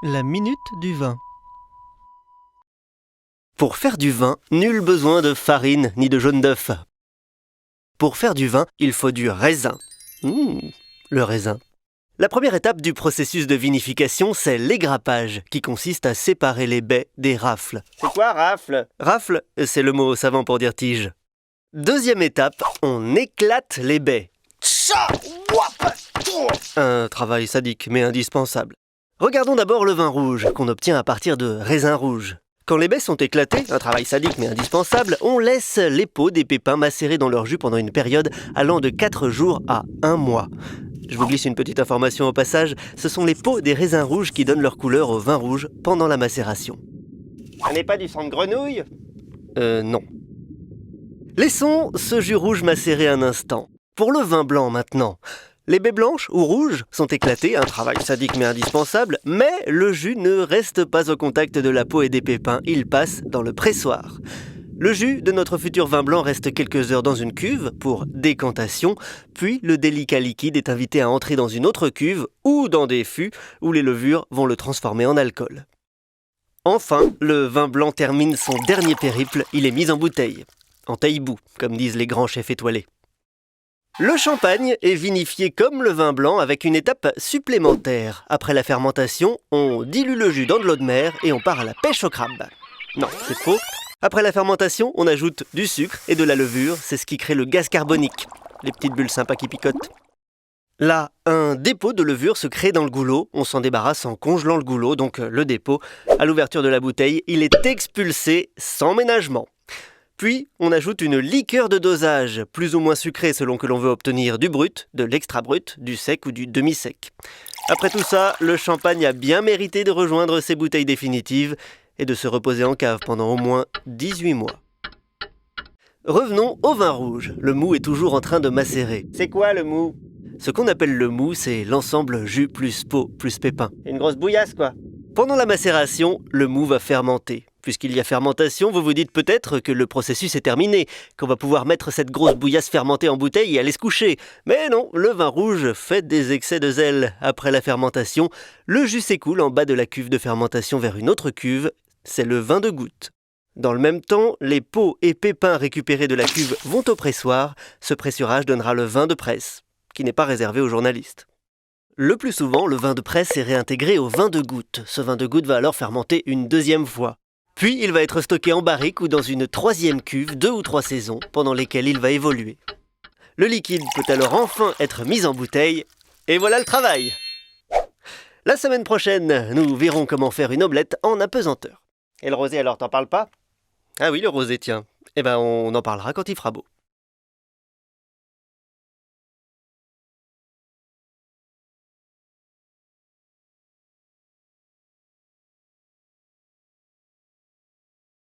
La minute du vin. Pour faire du vin, nul besoin de farine ni de jaune d'œuf. Pour faire du vin, il faut du raisin. Le raisin. La première étape du processus de vinification, c'est l'égrappage, qui consiste à séparer les baies des rafles. C'est quoi rafle? Rafle, c'est le mot savant pour dire tige. Deuxième étape, on éclate les baies. Un travail sadique mais indispensable. Regardons d'abord le vin rouge, qu'on obtient à partir de raisins rouges. Quand les baies sont éclatées, un travail sadique mais indispensable, on laisse les peaux des pépins macérer dans leur jus pendant une période allant de 4 jours à 1 mois. Je vous glisse une petite information au passage, ce sont les peaux des raisins rouges qui donnent leur couleur au vin rouge pendant la macération. Ça n'est pas du sang de grenouille? Non. Laissons ce jus rouge macérer un instant. Pour le vin blanc maintenant. Les baies blanches ou rouges sont éclatées, un travail sadique mais indispensable, mais le jus ne reste pas au contact de la peau et des pépins, il passe dans le pressoir. Le jus de notre futur vin blanc reste quelques heures dans une cuve pour décantation, puis le délicat liquide est invité à entrer dans une autre cuve ou dans des fûts où les levures vont le transformer en alcool. Enfin, le vin blanc termine son dernier périple, il est mis en bouteille. En taille-bout, comme disent les grands chefs étoilés. Le champagne est vinifié comme le vin blanc avec une étape supplémentaire. Après la fermentation, on dilue le jus dans de l'eau de mer et on part à la pêche au crabe. Non, c'est faux. Après la fermentation, on ajoute du sucre et de la levure, c'est ce qui crée le gaz carbonique, les petites bulles sympas qui picotent. Là, un dépôt de levure se crée dans le goulot, on s'en débarrasse en congelant le goulot, donc le dépôt. À l'ouverture de la bouteille, il est expulsé sans ménagement. Puis, on ajoute une liqueur de dosage, plus ou moins sucrée selon que l'on veut obtenir du brut, de l'extra brut, du sec ou du demi-sec. Après tout ça, le champagne a bien mérité de rejoindre ses bouteilles définitives et de se reposer en cave pendant au moins 18 mois. Revenons au vin rouge. Le mou est toujours en train de macérer. C'est quoi le mou? Ce qu'on appelle le mou, c'est l'ensemble jus plus peau plus pépins. Une grosse bouillasse quoi. Pendant la macération, le mou va fermenter. Puisqu'il y a fermentation, vous vous dites peut-être que le processus est terminé, qu'on va pouvoir mettre cette grosse bouillasse fermentée en bouteille et aller se coucher. Mais non, le vin rouge fait des excès de zèle. Après la fermentation, le jus s'écoule en bas de la cuve de fermentation vers une autre cuve, c'est le vin de goutte. Dans le même temps, les peaux et pépins récupérés de la cuve vont au pressoir. Ce pressurage donnera le vin de presse, qui n'est pas réservé aux journalistes. Le plus souvent, le vin de presse est réintégré au vin de goutte. Ce vin de goutte va alors fermenter une deuxième fois. Puis, il va être stocké en barrique ou dans une troisième cuve, 2 ou 3 saisons, pendant lesquelles il va évoluer. Le liquide peut alors enfin être mis en bouteille, et voilà le travail! La semaine prochaine, nous verrons comment faire une omelette en apesanteur. Et le rosé alors, t'en parles pas? Ah oui, le rosé, tiens. Eh ben, on en parlera quand il fera beau.